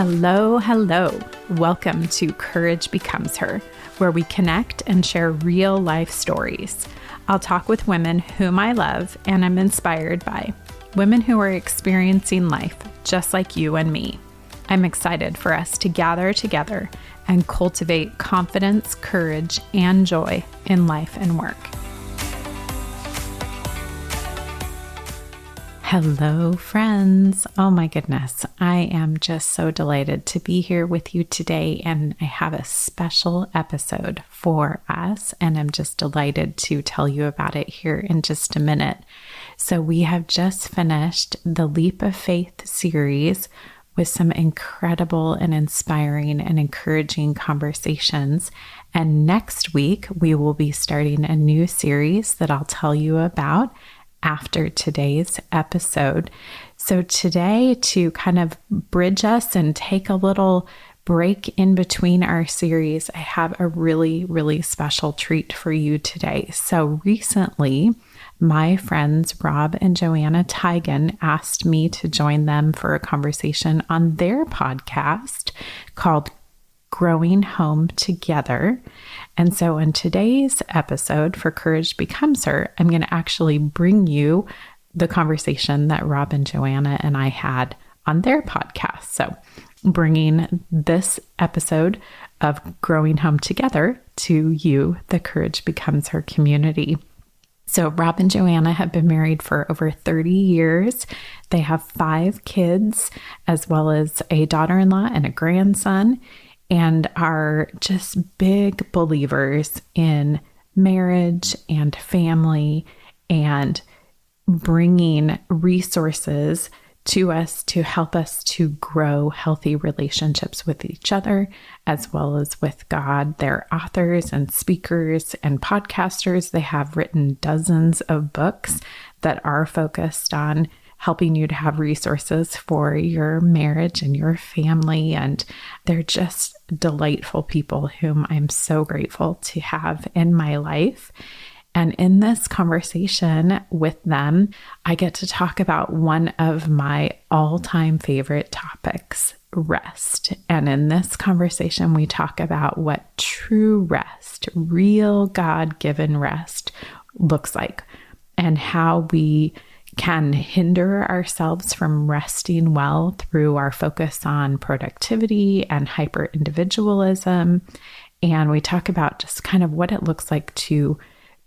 Hello, hello. Welcome to Courage Becomes Her, where we connect and share real life stories. I'll talk with women whom I love and I'm inspired by, women who are experiencing life just like you and me. I'm excited for us to gather together and cultivate confidence, courage, and joy in life and work. Hello, friends. Oh my goodness. I am just so delighted to be here with you today, and I have a special episode for us, and I'm just delighted to tell you about it here in just a minute. So we have just finished the Leap of Faith series with some incredible and inspiring and encouraging conversations. And next week, we will be starting a new series that I'll tell you about after today's episode. So today, to kind of bridge us and take a little break in between our series, I have a really, really special treat for you today. So recently, my friends Rob and Joanna Teigen asked me to join them for a conversation on their podcast called Growing Home Together. And so in today's episode for Courage Becomes Her, I'm going to actually bring you the conversation that Rob and Joanna and I had on their podcast. So bringing this episode of Growing Home Together to you, the Courage Becomes Her community. So Rob and Joanna have been married for over 30 years. They have 5 kids, as well as a daughter-in-law and a grandson, and are just big believers in marriage and family and bringing resources to us to help us to grow healthy relationships with each other, as well as with God. They're authors and speakers and podcasters. They have written dozens of books that are focused on helping you to have resources for your marriage and your family. And they're just delightful people whom I'm so grateful to have in my life. And in this conversation with them, I get to talk about one of my all-time favorite topics, rest. And in this conversation, we talk about what true rest, real God-given rest looks like, and how we can hinder ourselves from resting well through our focus on productivity and hyper-individualism. And we talk about just kind of what it looks like to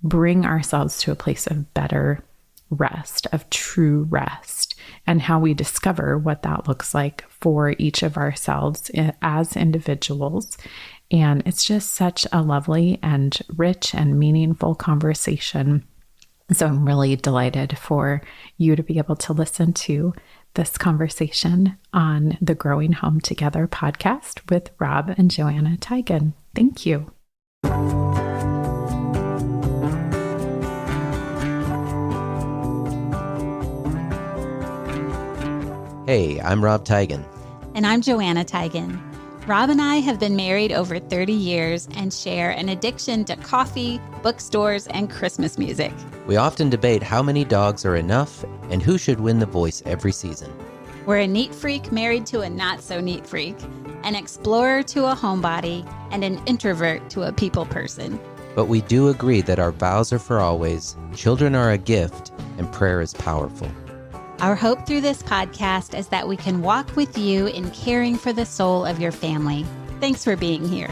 bring ourselves to a place of better rest, of true rest, and how we discover what that looks like for each of ourselves as individuals. And it's just such a lovely and rich and meaningful conversation. So I'm really delighted for you to be able to listen to this conversation on the Growing Home Together podcast with Rob and Joanna Teigen. Thank you. Hey, I'm Rob Teigen. And I'm Joanna Teigen. Rob and I have been married over 30 years and share an addiction to coffee, bookstores, and Christmas music. We often debate how many dogs are enough and who should win The Voice every season. We're a neat freak married to a not-so-neat freak, an explorer to a homebody, and an introvert to a people person. But we do agree that our vows are for always, children are a gift, and prayer is powerful. Our hope through this podcast is that we can walk with you in caring for the soul of your family. Thanks for being here.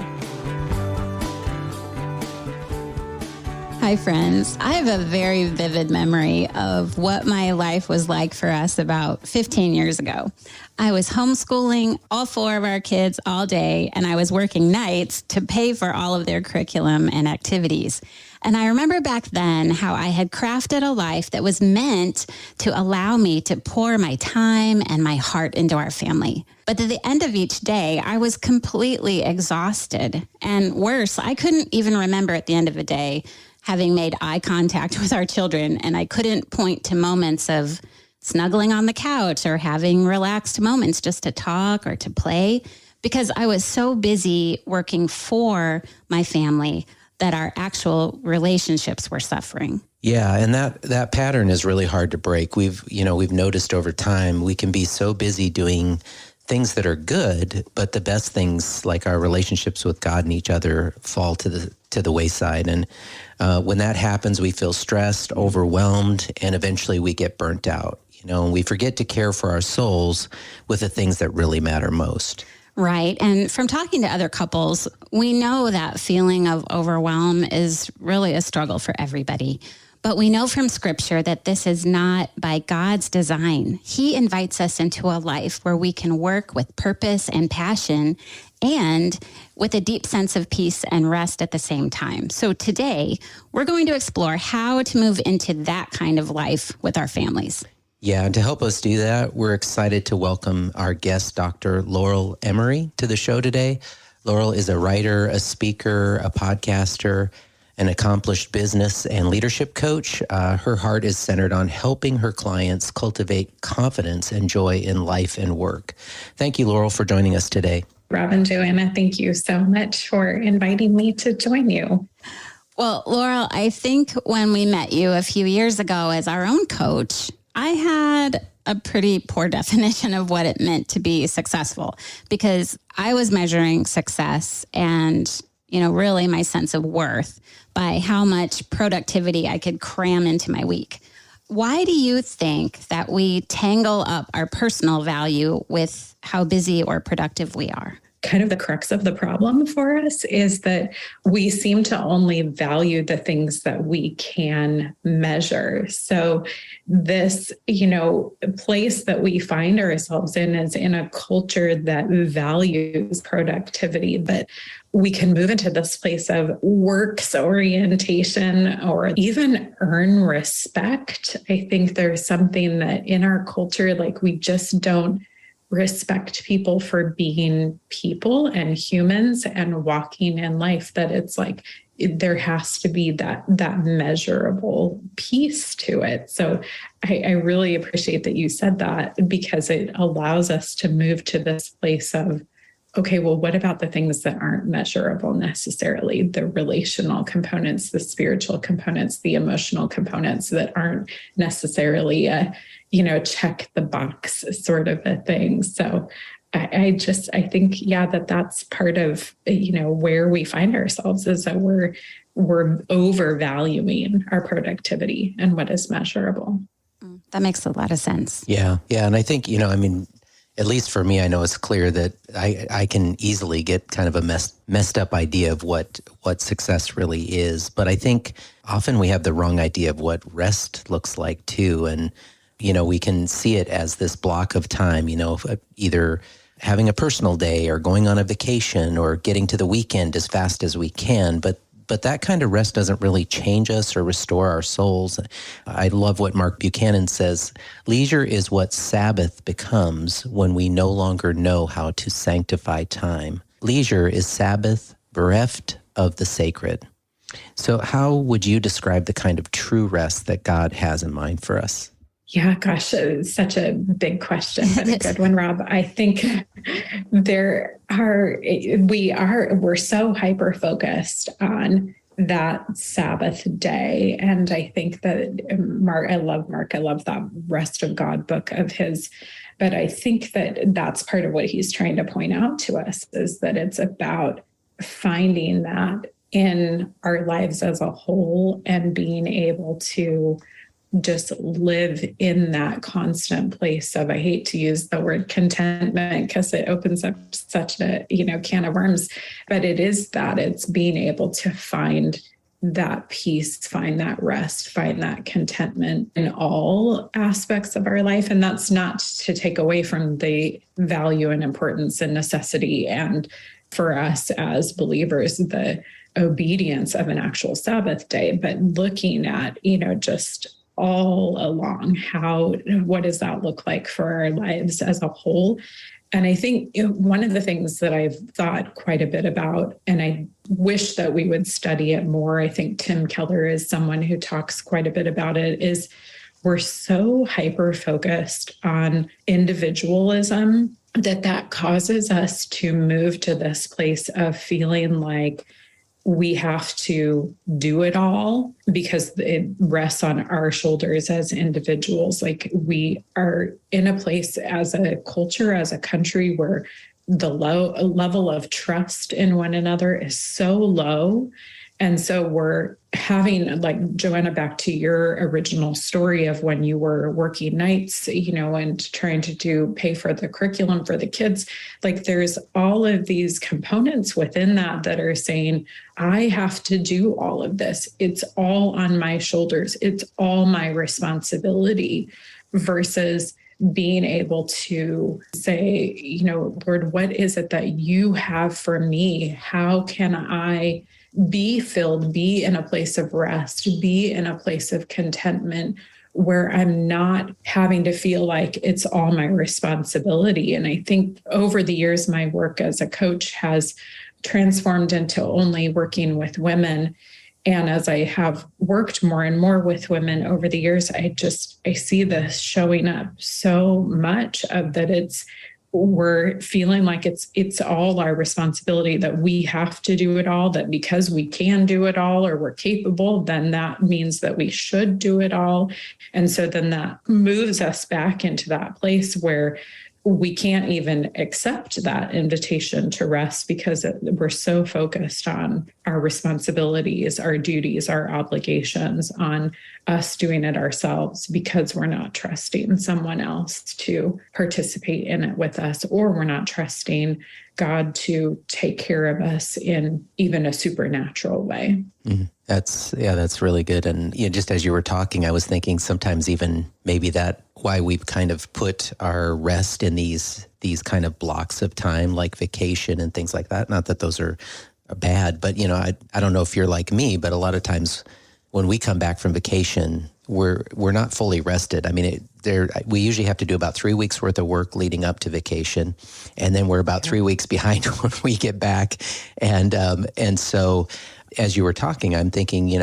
Hi, friends. I have a very vivid memory of what my life was like for us about 15 years ago. I was homeschooling all 4 of our kids all day, and I was working nights to pay for all of their curriculum and activities. And I remember back then how I had crafted a life that was meant to allow me to pour my time and my heart into our family. But at the end of each day, I was completely exhausted. And worse, I couldn't even remember at the end of the day having made eye contact with our children. And I couldn't point to moments of snuggling on the couch or having relaxed moments just to talk or to play, because I was so busy working for my family that our actual relationships were suffering. Yeah, and that pattern is really hard to break. We've noticed over time we can be so busy doing things that are good, but the best things like our relationships with God and each other fall to the wayside. And when that happens, we feel stressed, overwhelmed, and eventually we get burnt out. And we forget to care for our souls with the things that really matter most. Right. And from talking to other couples, we know that feeling of overwhelm is really a struggle for everybody. But we know from Scripture that this is not by God's design. He invites us into a life where we can work with purpose and passion and with a deep sense of peace and rest at the same time. So today, we're going to explore how to move into that kind of life with our families. Yeah, and to help us do that, we're excited to welcome our guest, Dr. Laurel Emery, to the show today. Laurel is a writer, a speaker, a podcaster, an accomplished business and leadership coach. Her heart is centered on helping her clients cultivate confidence and joy in life and work. Thank you, Laurel, for joining us today. Rob and Joanna, thank you so much for inviting me to join you. Well, Laurel, I think when we met you a few years ago as our own coach, I had a pretty poor definition of what it meant to be successful because I was measuring success and, really my sense of worth by how much productivity I could cram into my week. Why do you think that we tangle up our personal value with how busy or productive we are? Kind of the crux of the problem for us is that we seem to only value the things that we can measure. So this, place that we find ourselves in is in a culture that values productivity, but we can move into this place of works orientation or even earn respect. I think there's something that in our culture, like we just don't respect people for being people and humans and walking in life, that it's like there has to be that measurable piece to it. So I really appreciate that you said that because it allows us to move to this place of, okay, well, what about the things that aren't measurable necessarily? The relational components, the spiritual components, the emotional components that aren't necessarily check the box sort of a thing. So I think, that's part of, where we find ourselves is that we're overvaluing our productivity and what is measurable. That makes a lot of sense. Yeah. And I think, at least for me, I know it's clear that I can easily get kind of a messed up idea of what success really is. But I think often we have the wrong idea of what rest looks like too. And, we can see it as this block of time, either having a personal day or going on a vacation or getting to the weekend as fast as we can. But that kind of rest doesn't really change us or restore our souls. I love what Mark Buchanan says. Leisure is what Sabbath becomes when we no longer know how to sanctify time. Leisure is Sabbath bereft of the sacred. So how would you describe the kind of true rest that God has in mind for us? Yeah, gosh, it's such a big question, but a good one, Rob. I think we're so hyper-focused on that Sabbath day. And I think that I love that Rest of God book of his. But I think that that's part of what he's trying to point out to us is that it's about finding that in our lives as a whole and being able to just live in that constant place of, I hate to use the word contentment because it opens up such a, can of worms, but it is that it's being able to find that peace, find that rest, find that contentment in all aspects of our life. And that's not to take away from the value and importance and necessity. And for us as believers, the obedience of an actual Sabbath day, but looking at, just all along, what does that look like for our lives as a whole? And I think one of the things that I've thought quite a bit about, and I wish that we would study it more, I think Tim Keller is someone who talks quite a bit about it, is we're so hyper-focused on individualism that causes us to move to this place of feeling like we have to do it all because it rests on our shoulders as individuals. Like, we are in a place as a culture, as a country, where the level of trust in one another is so low. And so we're having, like, Joanna, back to your original story of when you were working nights, and trying to pay for the curriculum for the kids. Like, there's all of these components within that are saying, I have to do all of this. It's all on my shoulders. It's all my responsibility, versus being able to say, Lord, what is it that you have for me? How can I be filled, be in a place of rest, be in a place of contentment, where I'm not having to feel like it's all my responsibility? And I think over the years, my work as a coach has transformed into only working with women. And as I have worked more and more with women over the years, I see this showing up so much of that. We're feeling like it's all our responsibility, that we have to do it all, that because we can do it all, or we're capable, then that means that we should do it all. And so then that moves us back into that place where we can't even accept that invitation to rest, because we're so focused on our responsibilities, our duties, our obligations, on us doing it ourselves, because we're not trusting someone else to participate in it with us, or we're not trusting God to take care of us in even a supernatural way. Mm-hmm. That's really good. And just as you were talking, I was thinking sometimes even maybe that why we've kind of put our rest in these kind of blocks of time, like vacation and things like that. Not that those are bad, but I don't know if you're like me, but a lot of times when we come back from vacation, we're not fully rested. I mean, we usually have to do about 3 weeks worth of work leading up to vacation, and then we're about 3 weeks behind when we get back. And so, as you were talking, I'm thinking,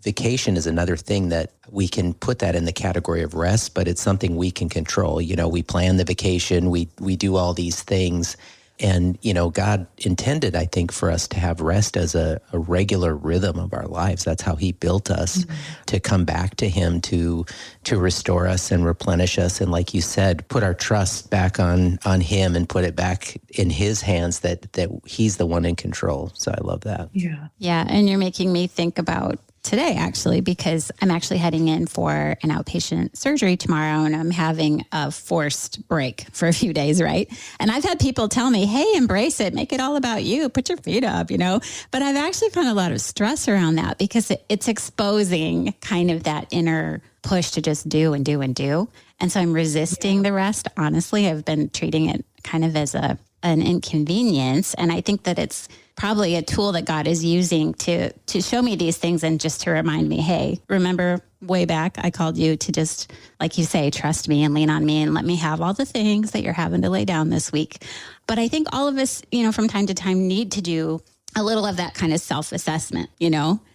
vacation is another thing that we can put that in the category of rest, but it's something we can control. We plan the vacation, we do all these things. And, God intended, I think, for us to have rest as a regular rhythm of our lives. That's how he built us, to come back to him, to restore us and replenish us. And like you said, put our trust back on him and put it back in his hands, that he's the one in control. So I love that. Yeah. Yeah. And you're making me think about today, actually, because I'm actually heading in for an outpatient surgery tomorrow, and I'm having a forced break for a few days, right? And I've had people tell me, hey, embrace it, make it all about you, put your feet up, But I've actually found a lot of stress around that, because it's exposing kind of that inner push to just do and do and do. And so I'm resisting the rest. Honestly, I've been treating it kind of as an inconvenience. And I think that it's probably a tool that God is using to show me these things, and just to remind me, hey, remember way back, I called you to just, like you say, trust me and lean on me and let me have all the things that you're having to lay down this week. But I think all of us, from time to time, need to do a little of that kind of self-assessment,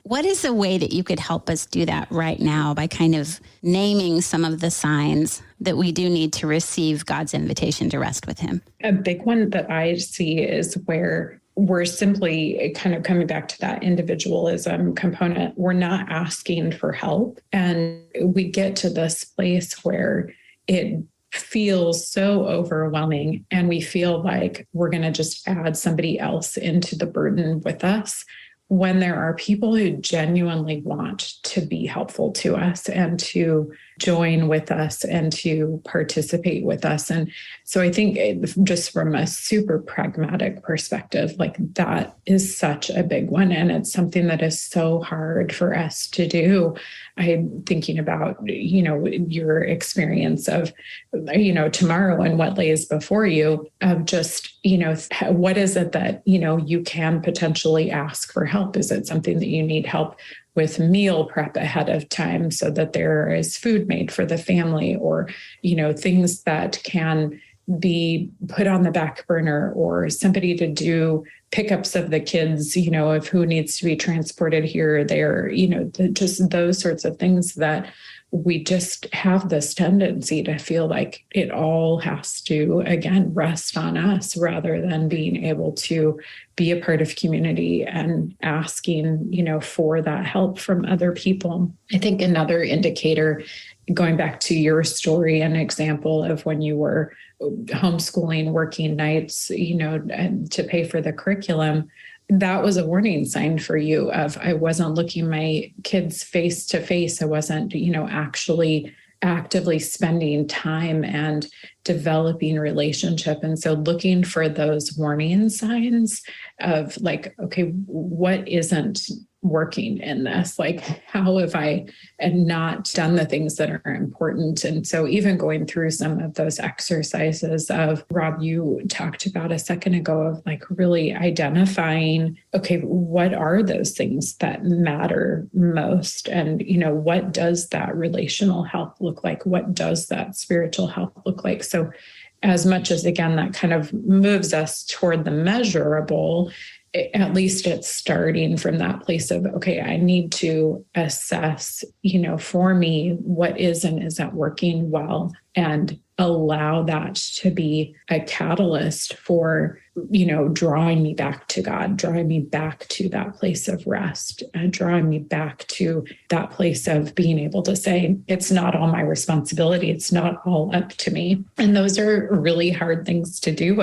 What is a way that you could help us do that right now, by kind of naming some of the signs that we do need to receive God's invitation to rest with him? A big one that I see is where we're simply kind of coming back to that individualism component. We're not asking for help. And we get to this place where it feels so overwhelming, and we feel like we're going to just add somebody else into the burden with us, when there are people who genuinely want to be helpful to us and to join with us and to participate with us. And so I think just from a super pragmatic perspective, like, that is such a big one. And it's something that is so hard for us to do. I'm thinking about, your experience of, tomorrow and what lays before you, of just, what is it that, you can potentially ask for help? Is it something that you need help with meal prep ahead of time so that there is food made for the family, or, things that can be put on the back burner, or somebody to do pickups of the kids, of who needs to be transported here or there, just those sorts of things that we just have this tendency to feel like it all has to, again, rest on us rather than being able to be a part of community and asking, for that help from other people. I think another indicator, going back to your story, an example of when you were homeschooling, working nights, to pay for the curriculum, that was a warning sign for you of, I wasn't looking my kids face to face. I wasn't, actually actively spending time and developing relationship. And so looking for those warning signs of like, okay, what isn't working in this? Like, how have I not done the things that are important? And so even going through some of those exercises of, Rob, you talked about a second ago, of like really identifying, okay, what are those things that matter most? And, what does that relational health look like? What does that spiritual health look like? So as much as, again, that kind of moves us toward the measurable, at least it's starting from that place of, okay, I need to assess, for me, what is and isn't working well, and allow that to be a catalyst for, drawing me back to God, drawing me back to that place of rest, and drawing me back to that place of being able to say, it's not all my responsibility. It's not all up to me. And those are really hard things to do,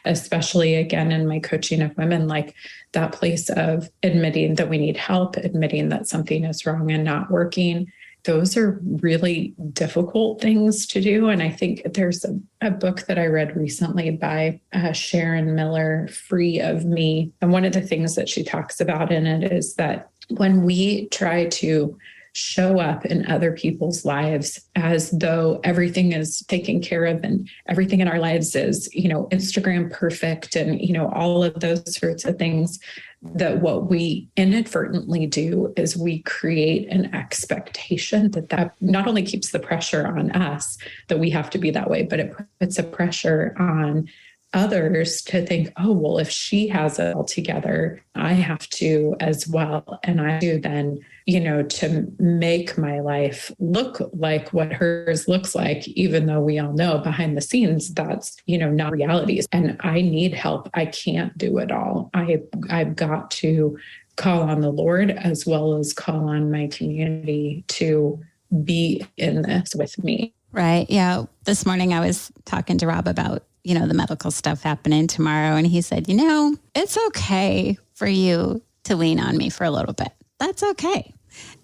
especially again, in my coaching of women, like that place of admitting that we need help, admitting that something is wrong and not working. Those are really difficult things to do. And I think there's a book that I read recently by Sharon Miller, Free of Me. And one of the things that she talks about in it is that when we try to show up in other people's lives as though everything is taken care of and everything in our lives is, Instagram perfect and, all of those sorts of things, that what we inadvertently do is we create an expectation that not only keeps the pressure on us that we have to be that way, but it puts a pressure on others to think, oh, well, if she has it all together, I have to as well. And I do then, to make my life look like what hers looks like, even though we all know behind the scenes, that's, not reality. And I need help. I can't do it all. I've got to call on the Lord as well as call on my community to be in this with me. Right. Yeah. This morning I was talking to Rob about, the medical stuff happening tomorrow. And he said, it's okay for you to lean on me for a little bit. That's okay.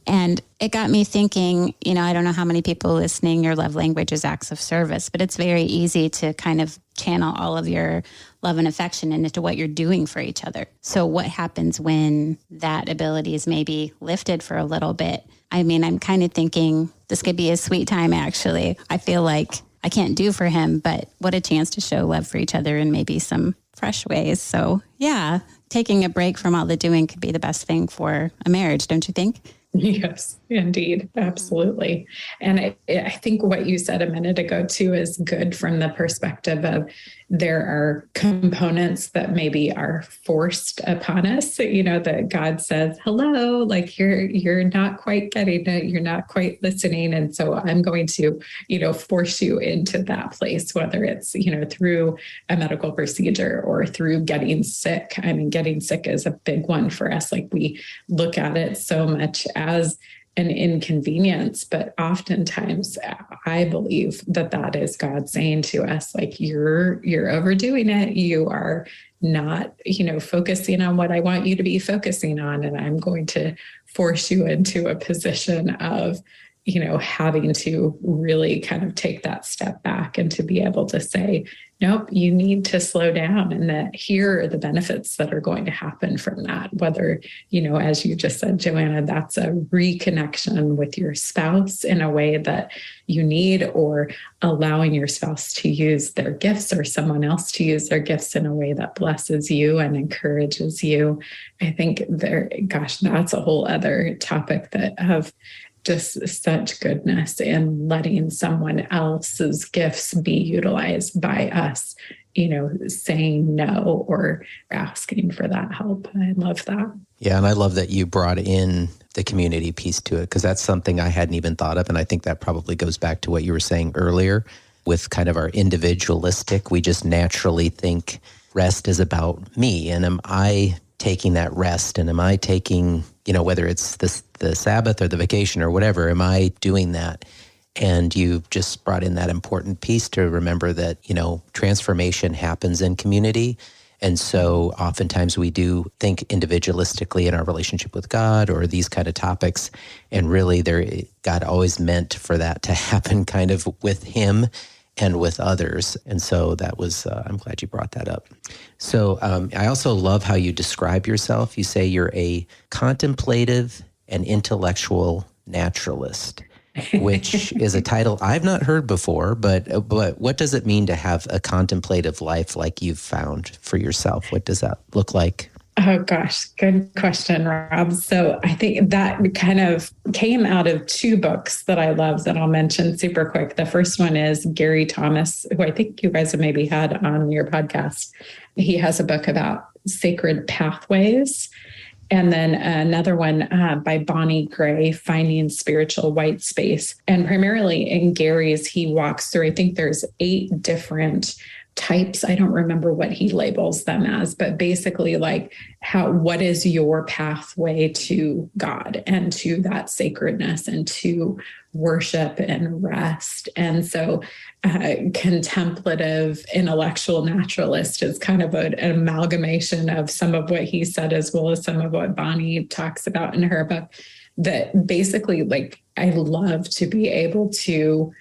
And it got me thinking, I don't know how many people listening, your love language is acts of service, but it's very easy to kind of channel all of your love and affection into what you're doing for each other. So what happens when that ability is maybe lifted for a little bit? I mean, I'm kind of thinking this could be a sweet time, actually. I feel like I can't do for him, but what a chance to show love for each other in maybe some fresh ways. So yeah, taking a break from all the doing could be the best thing for a marriage, don't you think? Yes, indeed. Absolutely. And I think what you said a minute ago too is good from the perspective of there are components that maybe are forced upon us, that God says, hello, like you're not quite getting it. You're not quite listening. And so I'm going to, force you into that place, whether it's, through a medical procedure or through getting sick. I mean, getting sick is a big one for us. Like we look at it so much as an inconvenience, but oftentimes I believe that is God saying to us, like, you're overdoing it. You are not, focusing on what I want you to be focusing on. And I'm going to force you into a position of, having to really kind of take that step back and to be able to say, nope, you need to slow down, and that here are the benefits that are going to happen from that. Whether, as you just said, Joanna, that's a reconnection with your spouse in a way that you need, or allowing your spouse to use their gifts or someone else to use their gifts in a way that blesses you and encourages you. I think that's a whole other topic that have just such goodness in letting someone else's gifts be utilized by us, saying no or asking for that help. I love that. Yeah. And I love that you brought in the community piece to it, because that's something I hadn't even thought of. And I think that probably goes back to what you were saying earlier with kind of our individualistic. We just naturally think rest is about me. And am I taking that rest? And am I taking, whether it's the Sabbath or the vacation or whatever, am I doing that? And you just brought in that important piece to remember that, transformation happens in community. And so oftentimes we do think individualistically in our relationship with God or these kind of topics. And really God always meant for that to happen kind of with him and with others. And so that was, I'm glad you brought that up. So I also love how you describe yourself. You say you're a contemplative and intellectual naturalist, which is a title I've not heard before, but what does it mean to have a contemplative life like you've found for yourself? What does that look like? Oh gosh, good question, Rob. So I think that kind of came out of two books that I love that I'll mention super quick. The first one is Gary Thomas, who I think you guys have maybe had on your podcast. He has a book about sacred pathways. And then another one by Bonnie Gray, Finding Spiritual White Space. And primarily in Gary's, he walks through, I think there's 8 different types. I don't remember what he labels them as, but basically like what is your pathway to God and to that sacredness and to worship and rest. And so contemplative intellectual naturalist is kind of an amalgamation of some of what he said, as well as some of what Bonnie talks about in her book, that basically like, I love to be able to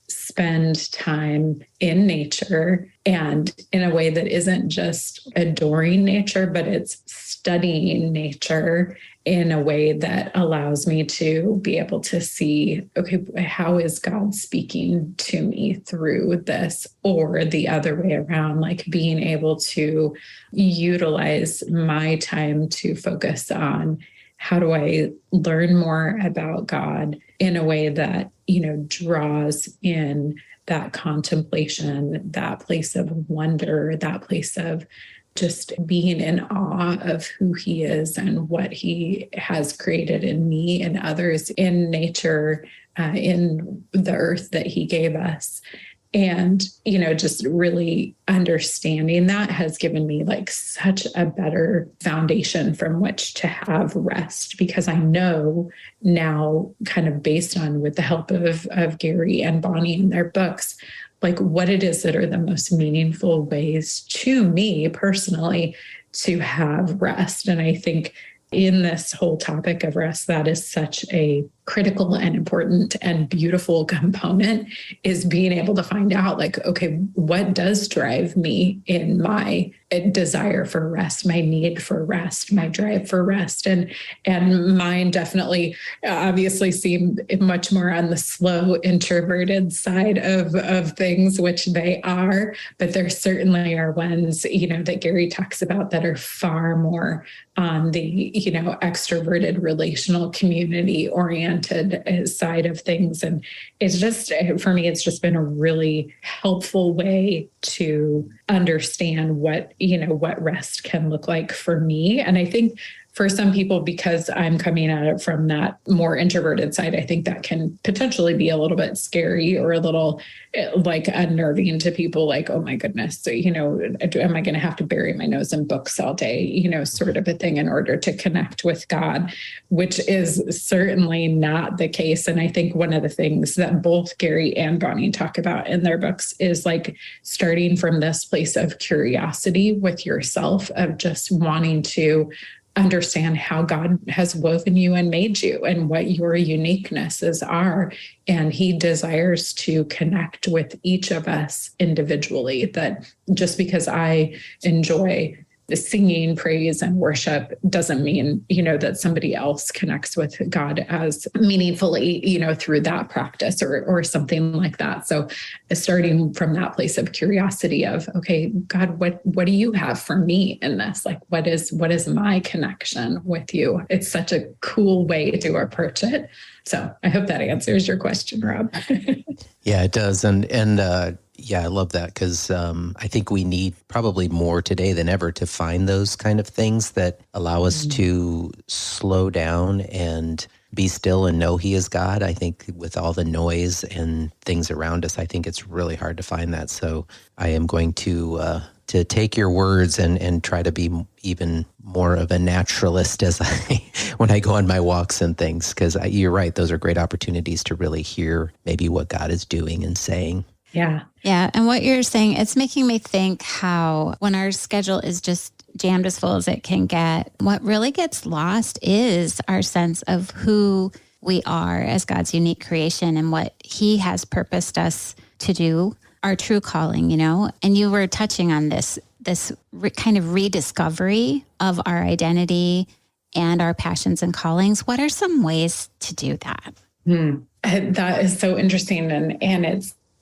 spend time in nature and in a way that isn't just adoring nature, but it's studying nature in a way that allows me to be able to see, okay, how is God speaking to me through this? Or the other way around, like being able to utilize my time to focus on how do I learn more about God in a way that, draws in that contemplation, that place of wonder, that place of just being in awe of who he is and what he has created in me and others, in nature, in the earth that he gave us. And, just really understanding that has given me like such a better foundation from which to have rest, because I know now, kind of based on with the help of Gary and Bonnie in their books, like what it is that are the most meaningful ways to me personally to have rest. And I think in this whole topic of rest, that is such a critical and important and beautiful component, is being able to find out like, okay, what does drive me in my desire for rest, my need for rest, my drive for rest. And mine definitely obviously seem much more on the slow introverted side of things, which they are, but there certainly are ones, that Gary talks about that are far more on the, extroverted relational community oriented side of things. And it's just, for me, it's just been a really helpful way to understand what rest can look like for me. And I think for some people, because I'm coming at it from that more introverted side, I think that can potentially be a little bit scary or a little like unnerving to people, like, oh my goodness, so, am I going to have to bury my nose in books all day, sort of a thing in order to connect with God, which is certainly not the case. And I think one of the things that both Gary and Bonnie talk about in their books is like starting from this place of curiosity with yourself, of just wanting to understand how God has woven you and made you and what your uniquenesses are. And he desires to connect with each of us individually, that just because I enjoy the singing, praise, and worship doesn't mean, that somebody else connects with God as meaningfully, through that practice or something like that. So starting from that place of curiosity of, okay, God, what do you have for me in this? Like, what is my connection with you? It's such a cool way to approach it. So I hope that answers your question, Rob. Yeah, it does. And Yeah, I love that because I think we need probably more today than ever to find those kind of things that allow us to slow down and be still and know He is God. I think with all the noise and things around us, I think it's really hard to find that. So I am going to take your words and try to be even more of a naturalist as when I go on my walks and things, because you're right. Those are great opportunities to really hear maybe what God is doing and saying. Yeah. Yeah. And what you're saying, it's making me think how when our schedule is just jammed as full as it can get, what really gets lost is our sense of who we are as God's unique creation and what He has purposed us to do, our true calling, And you were touching on this kind of rediscovery of our identity and our passions and callings. What are some ways to do that? That is so interesting. And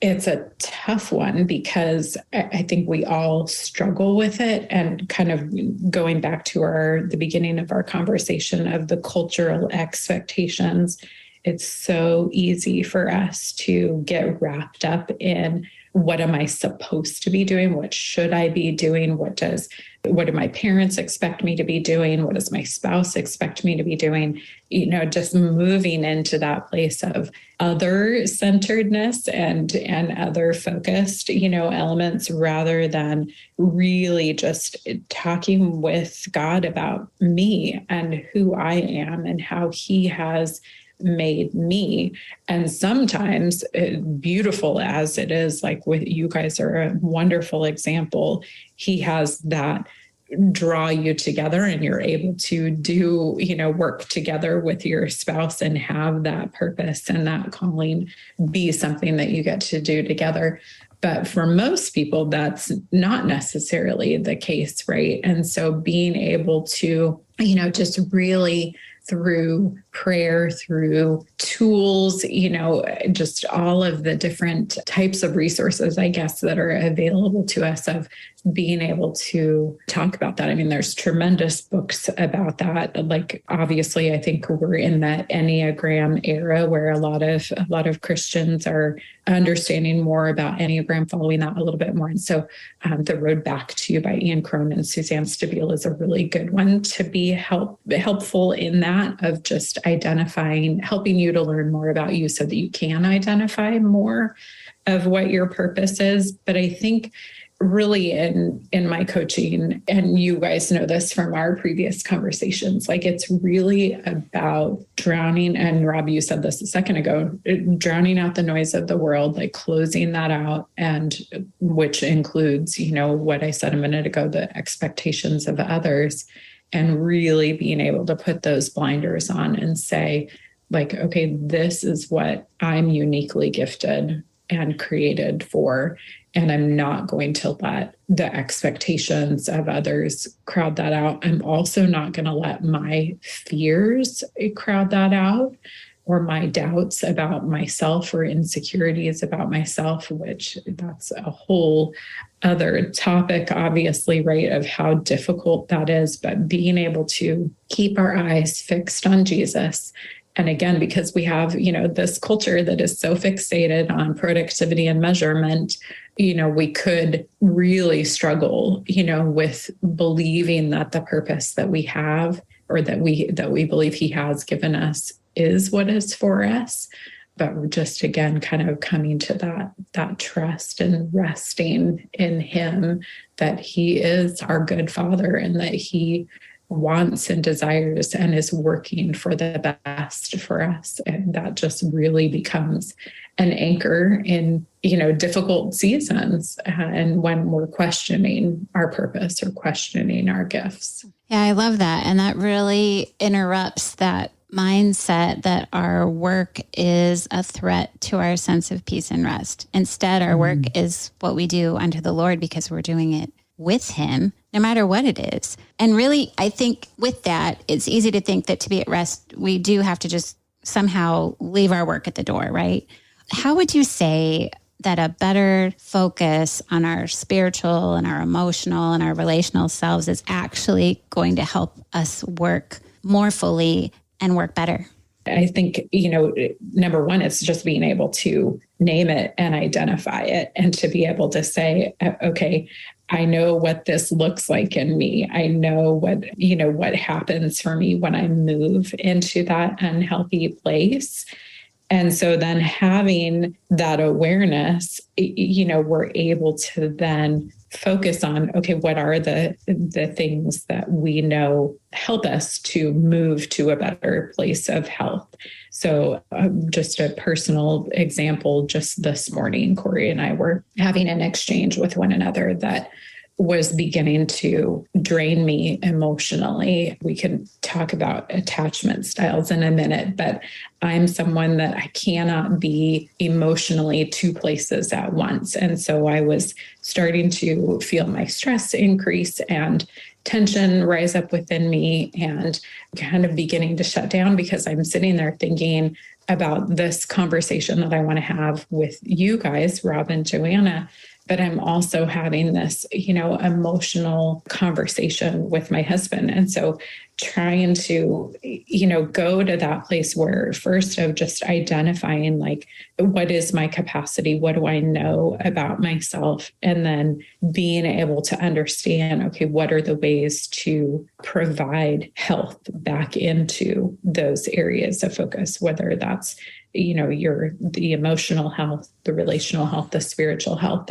it's a tough one because I think we all struggle with it. And kind of going back to the beginning of our conversation of the cultural expectations, it's so easy for us to get wrapped up in what am I supposed to be doing? What should I be doing? What do my parents expect me to be doing? What does my spouse expect me to be doing? Just moving into that place of other centeredness and other focused, elements rather than really just talking with God about me and who I am and how He has made me. And sometimes, beautiful as it is, like with you guys are a wonderful example, He has that draw you together and you're able to do, work together with your spouse and have that purpose and that calling be something that you get to do together. But for most people, that's not necessarily the case, right? And so being able to, just really through prayer, through tools, just all of the different types of resources, I guess, that are available to us of being able to talk about that. I mean, there's tremendous books about that. Like, obviously, I think we're in that Enneagram era where a lot of Christians are understanding more about Enneagram, following that a little bit more. And so The Road Back to You by Ian Cron and Suzanne Stabile is a really good one to be helpful in that, of just helping you to learn more about you so that you can identify more of what your purpose is. But I think really in my coaching, and you guys know this from our previous conversations, like it's really about drowning, and Rob, you said this a second ago, drowning out the noise of the world, like closing that out, and which includes, what I said a minute ago, the expectations of others, and really being able to put those blinders on and say, like, okay, this is what I'm uniquely gifted and created for. And I'm not going to let the expectations of others crowd that out. I'm also not going to let my fears crowd that out, or my doubts about myself or insecurities about myself, which that's a whole other topic, obviously, right, of how difficult that is. But being able to keep our eyes fixed on Jesus. And again, because we have, this culture that is so fixated on productivity and measurement, we could really struggle, with believing that the purpose that we have, or that we believe He has given us, is what is for us. But we're just, again, kind of coming to that trust and resting in Him, that He is our good Father and that He wants and desires and is working for the best for us. And that just really becomes an anchor in, difficult seasons, and when we're questioning our purpose or questioning our gifts. Yeah, I love that. And that really interrupts that mindset that our work is a threat to our sense of peace and rest. Instead, our work is what we do unto the Lord because we're doing it with Him, no matter what it is. And really, I think with that, it's easy to think that to be at rest, we do have to just somehow leave our work at the door, right? How would you say that a better focus on our spiritual and our emotional and our relational selves is actually going to help us work more fully and work better? I think, number one, it's just being able to name it and identify it, and to be able to say, okay, I know what this looks like in me. I know what happens for me when I move into that unhealthy place. And so then having that awareness, we're able to then focus on, okay, what are the things that we know help us to move to a better place of health. So just a personal example, just this morning, Corey and I were having an exchange with one another that was beginning to drain me emotionally. We can talk about attachment styles in a minute, but I'm someone that I cannot be emotionally two places at once. And so I was starting to feel my stress increase and tension rise up within me, and kind of beginning to shut down, because I'm sitting there thinking about this conversation that I want to have with you guys, Rob and Joanna. But I'm also having this, emotional conversation with my husband. And so trying to, go to that place where first of just identifying, like, what is my capacity? What do I know about myself? And then being able to understand, okay, what are the ways to provide health back into those areas of focus, whether that's the emotional health, the relational health, the spiritual health.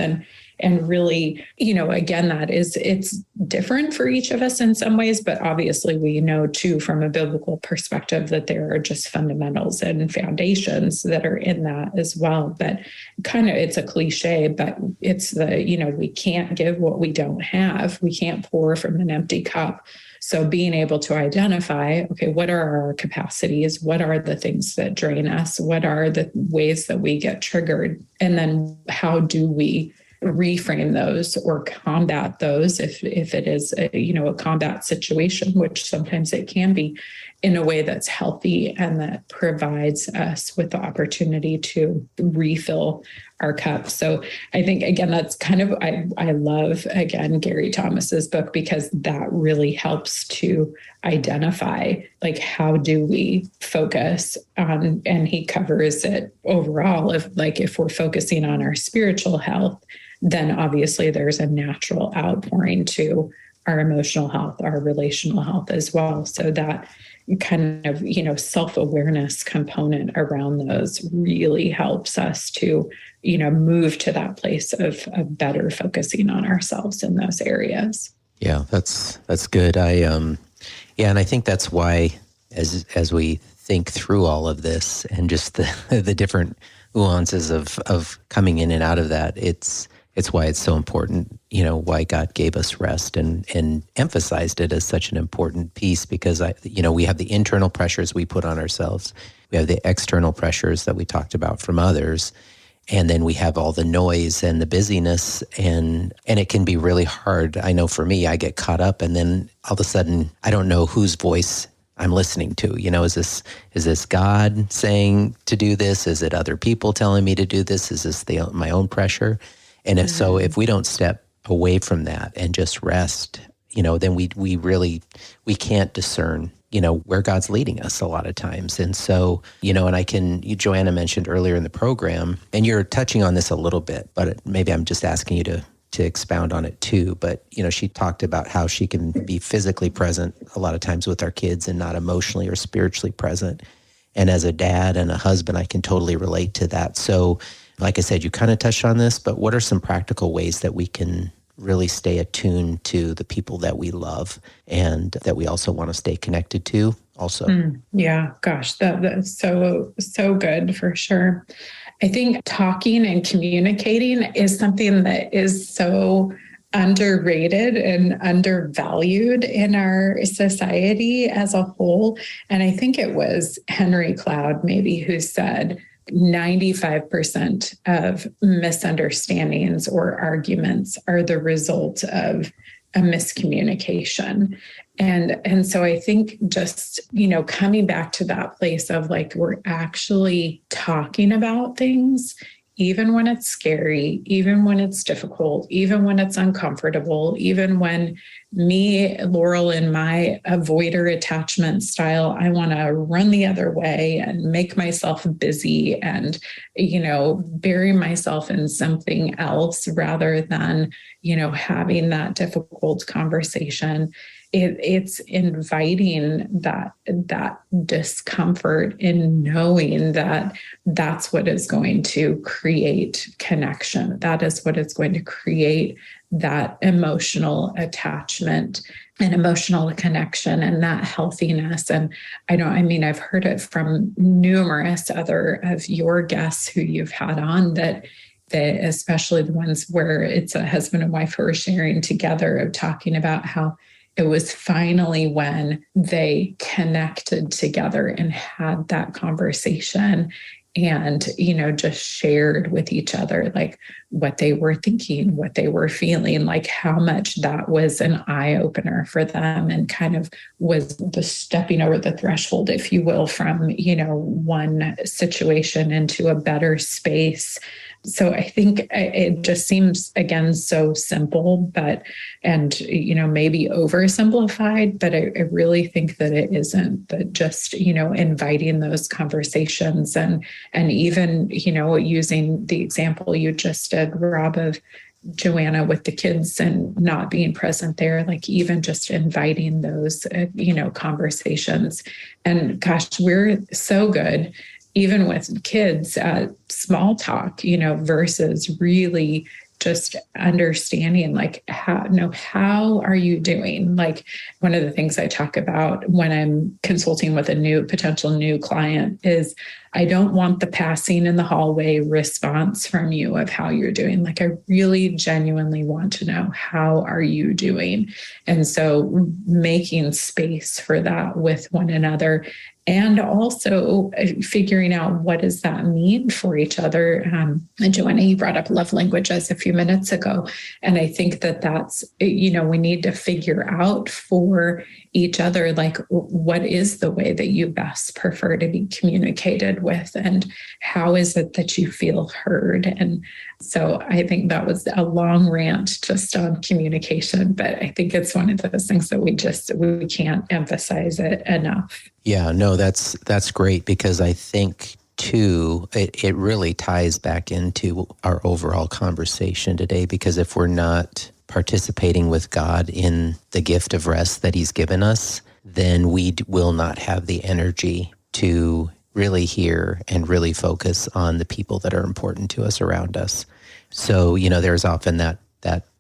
And really, again, it's different for each of us in some ways, but obviously we know too, from a biblical perspective, that there are just fundamentals and foundations that are in that as well. But kind of, it's a cliche, but it's we can't give what we don't have. We can't pour from an empty cup. So being able to identify, okay, what are our capacities? What are the things that drain us? What are the ways that we get triggered? And then how do we reframe those or combat those if it is a combat situation, which sometimes it can be, in a way that's healthy and that provides us with the opportunity to refill our cup. So I think, again, that's kind of, I love, again, Gary Thomas's book, because that really helps to identify, like, how do we focus on, and he covers it overall of, like, if we're focusing on our spiritual health, then obviously there's a natural outpouring to our emotional health, our relational health as well. So that kind of, self-awareness component around those really helps us to, move to that place of better focusing on ourselves in those areas. Yeah, that's good. And I think that's why, as we think through all of this and just the different nuances of coming in and out of that, it's why it's so important, why God gave us rest and emphasized it as such an important piece, because we have the internal pressures we put on ourselves. We have the external pressures that we talked about from others. And then we have all the noise and the busyness, and it can be really hard. I know for me, I get caught up, and then all of a sudden I don't know whose voice I'm listening to. Is this God saying to do this? Is it other people telling me to do this? Is this my own pressure? And if we don't step away from that and just rest, then we can't discern, where God's leading us a lot of times. And so, Joanna mentioned earlier in the program, and you're touching on this a little bit, but maybe I'm just asking you to expound on it too. But, she talked about how she can be physically present a lot of times with our kids and not emotionally or spiritually present. And as a dad and a husband, I can totally relate to that. So, like I said, you kind of touched on this, but what are some practical ways that we can really stay attuned to the people that we love and that we also want to stay connected to also? Yeah, gosh, that's so good for sure. I think talking and communicating is something that is so underrated and undervalued in our society as a whole. And I think it was Henry Cloud maybe who said, 95% of misunderstandings or arguments are the result of a miscommunication. And so I think just, coming back to that place of, like, we're actually talking about things, even when it's scary, even when it's difficult, even when it's uncomfortable, even when me, Laurel, in my avoider attachment style, I want to run the other way and make myself busy and, bury myself in something else rather than, having that difficult conversation. It's inviting that discomfort in knowing that that's what is going to create connection. That is what is going to create that emotional attachment and emotional connection and that healthiness. And I've heard it from numerous other of your guests who you've had on that especially the ones where it's a husband and wife who are sharing together of talking about how it was finally when they connected together and had that conversation and, just shared with each other, like what they were thinking, what they were feeling, like how much that was an eye opener for them and kind of was the stepping over the threshold, if you will, from, one situation into a better space. So I think it just seems, again, so simple, maybe oversimplified, but I really think that it isn't, that just, inviting those conversations and even, using the example you just did, Rob, of Joanna with the kids and not being present there, like even just inviting those, conversations. And gosh, we're so good even with kids at small talk, versus really just understanding like how are you doing? Like one of the things I talk about when I'm consulting with a potential new client is I don't want the passing in the hallway response from you of how you're doing. Like I really genuinely want to know, how are you doing? And so making space for that with one another. And also figuring out what does that mean for each other. And Joanna, you brought up love languages a few minutes ago. And I think that's, we need to figure out for each other, like what is the way that you best prefer to be communicated with? And how is it that you feel heard? And so I think that was a long rant just on communication, but I think it's one of those things that we can't emphasize it enough. Yeah, no, that's great, because I think too, it really ties back into our overall conversation today, because if we're not participating with God in the gift of rest that he's given us, then we will not have the energy to really hear and really focus on the people that are important to us around us. So, there's often that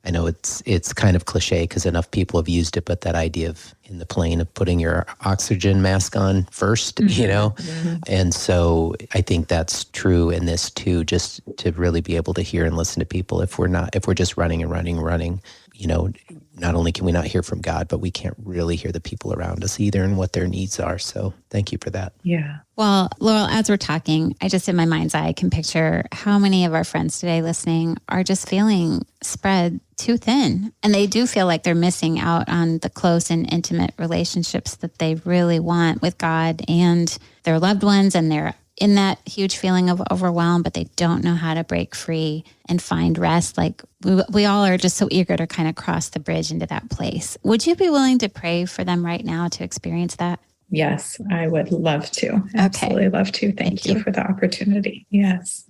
I know it's kind of cliche because enough people have used it, but that idea of in the plane of putting your oxygen mask on first, Mm-hmm. And so I think that's true in this too, just to really be able to hear and listen to people. If we're just running, not only can we not hear from God, but we can't really hear the people around us either and what their needs are. So thank you for that. Yeah. Well, Laurel, as we're talking, I just in my mind's eye can picture how many of our friends today listening are just feeling spread too thin. And they do feel like they're missing out on the close and intimate relationships that they really want with God and their loved ones. And they're in that huge feeling of overwhelm, but they don't know how to break free and find rest. Like we all are just so eager to kind of cross the bridge into that place. Would you be willing to pray for them right now to experience that? Yes, I would love to. Absolutely love to. Thank you for the opportunity. Yes.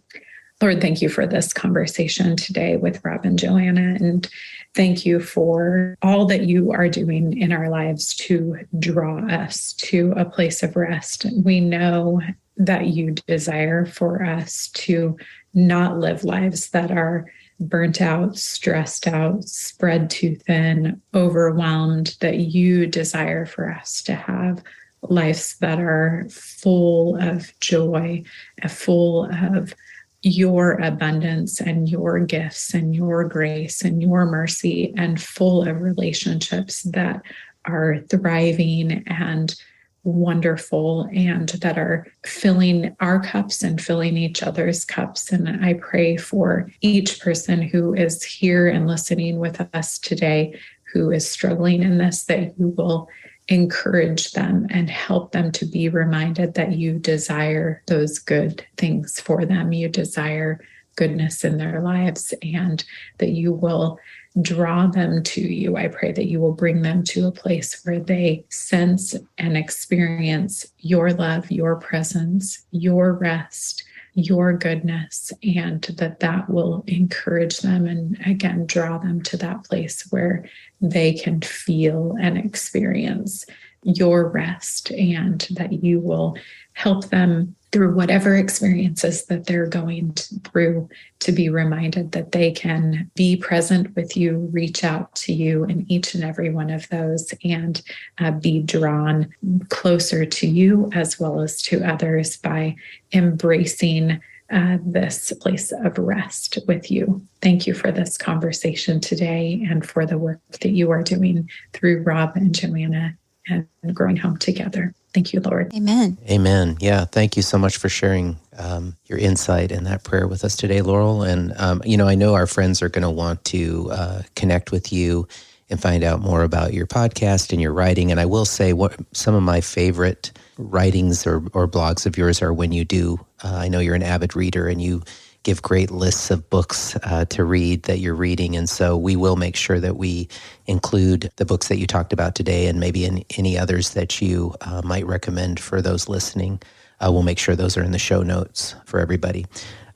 Lord, thank you for this conversation today with Rob and Joanna. And thank you for all that you are doing in our lives to draw us to a place of rest. We know that you desire for us to not live lives that are burnt out, stressed out, spread too thin, overwhelmed, that you desire for us to have lives that are full of joy, full of your abundance and your gifts and your grace and your mercy, and full of relationships that are thriving and wonderful and that are filling our cups and filling each other's cups. And I pray for each person who is here and listening with us today, who is struggling in this, that you will encourage them and help them to be reminded that you desire those good things for them. You desire goodness in their lives, and that you will draw them to you. I pray that you will bring them to a place where they sense and experience your love, your presence, your rest, your goodness, and that will encourage them and again draw them to that place where they can feel and experience your rest, and that you will help them through whatever experiences that they're going through to be reminded that they can be present with you, reach out to you in each and every one of those, and be drawn closer to you as well as to others by embracing this place of rest with you. Thank you for this conversation today and for the work that you are doing through Rob and Joanna and Growing Home Together. Thank you, Lord. Amen. Amen. Yeah. Thank you so much for sharing your insight and that prayer with us today, Laurel. And, I know our friends are going to want to connect with you and find out more about your podcast and your writing. And I will say what some of my favorite writings or blogs of yours are when you do. I know you're an avid reader and you give great lists of books to read that you're reading. And so we will make sure that we include the books that you talked about today and maybe any others that you might recommend for those listening. We'll make sure those are in the show notes for everybody.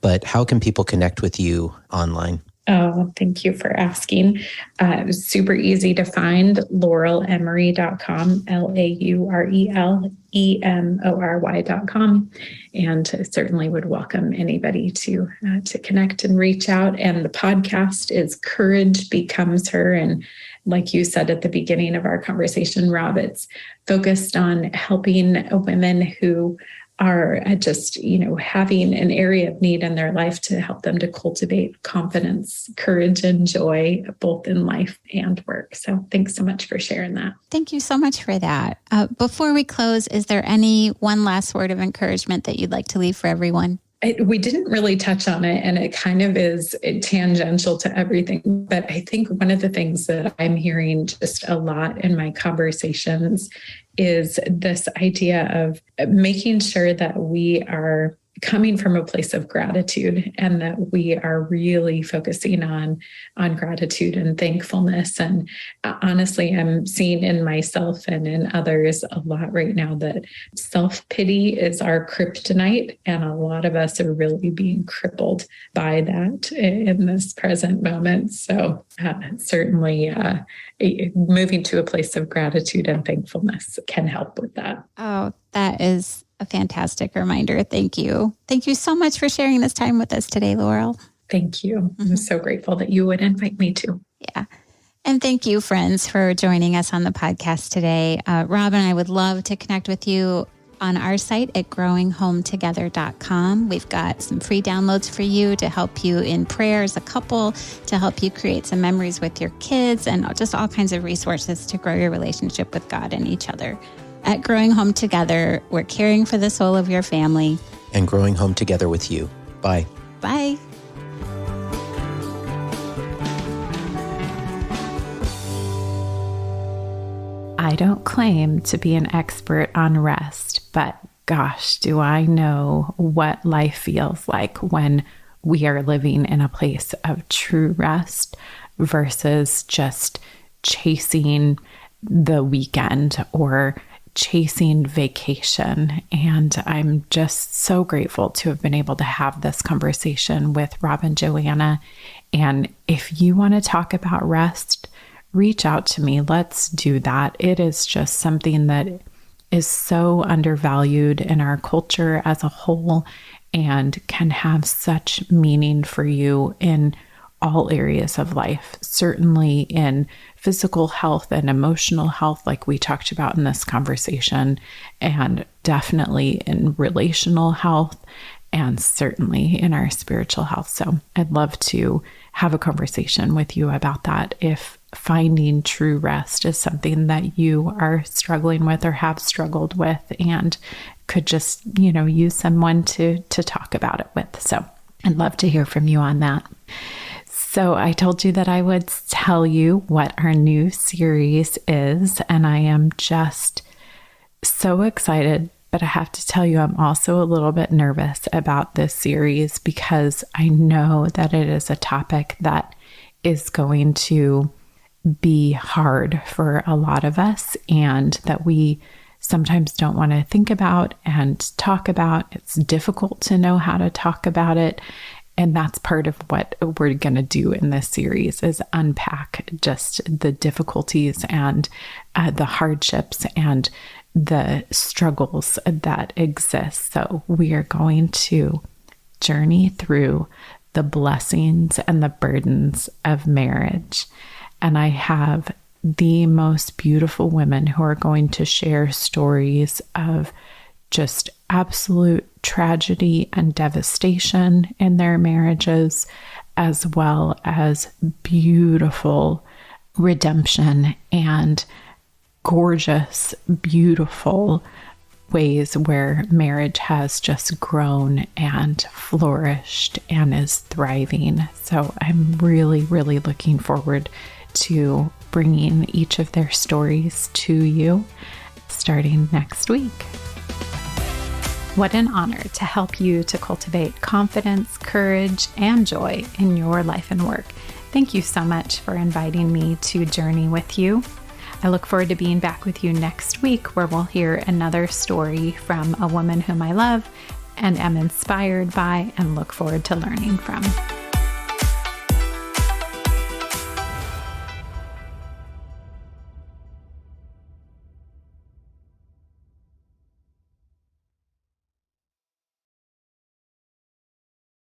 But how can people connect with you online? Oh, thank you for asking. It was super easy to find, laurelemorey.com, LAURELEMORY.com. And certainly would welcome anybody to connect and reach out. And the podcast is Courage Becomes Her. And like you said at the beginning of our conversation, Rob, it's focused on helping women who are just, having an area of need in their life to help them to cultivate confidence, courage, and joy, both in life and work. So thanks so much for sharing that. Thank you so much for that. Before we close, is there any one last word of encouragement that you'd like to leave for everyone? We didn't really touch on it, and it kind of is tangential to everything. But I think one of the things that I'm hearing just a lot in my conversations is this idea of making sure that we are coming from a place of gratitude, and that we are really focusing on gratitude and thankfulness. And honestly, I'm seeing in myself and in others a lot right now that self-pity is our kryptonite, and a lot of us are really being crippled by that in this present moment. So certainly moving to a place of gratitude and thankfulness can help with that. Oh, that is a fantastic reminder. Thank you. Thank you so much for sharing this time with us today, Laurel. Thank you. I'm so grateful that you would invite me to. Yeah. And thank you, friends, for joining us on the podcast today. Rob and I would love to connect with you on our site at growinghometogether.com. We've got some free downloads for you to help you in prayer as a couple, to help you create some memories with your kids, and just all kinds of resources to grow your relationship with God and each other. At Growing Home Together, we're caring for the soul of your family. And growing home together with you. Bye. Bye. I don't claim to be an expert on rest, but gosh, do I know what life feels like when we are living in a place of true rest versus just chasing the weekend or chasing vacation. And I'm just so grateful to have been able to have this conversation with Rob and Joanna. And if you want to talk about rest, reach out to me. Let's do that. It is just something that is so undervalued in our culture as a whole and can have such meaning for you in all areas of life, certainly in physical health and emotional health, like we talked about in this conversation, and definitely in relational health, and certainly in our spiritual health. So I'd love to have a conversation with you about that if finding true rest is something that you are struggling with or have struggled with and could just, use someone to talk about it with. So I'd love to hear from you on that. So I told you that I would tell you what our new series is, and I am just so excited But I have to tell you, I'm also a little bit nervous about this series because I know that it is a topic that is going to be hard for a lot of us and that we sometimes don't want to think about and talk about. It's difficult to know how to talk about it. And that's part of what we're going to do in this series is unpack just the difficulties and the hardships and the struggles that exist. So we are going to journey through the blessings and the burdens of marriage. And I have the most beautiful women who are going to share stories of just absolute tragedy and devastation in their marriages, as well as beautiful redemption and gorgeous, beautiful ways where marriage has just grown and flourished and is thriving. So I'm really, really looking forward to bringing each of their stories to you starting next week. What an honor to help you to cultivate confidence, courage, and joy in your life and work. Thank you so much for inviting me to journey with you. I look forward to being back with you next week where we'll hear another story from a woman whom I love and am inspired by and look forward to learning from.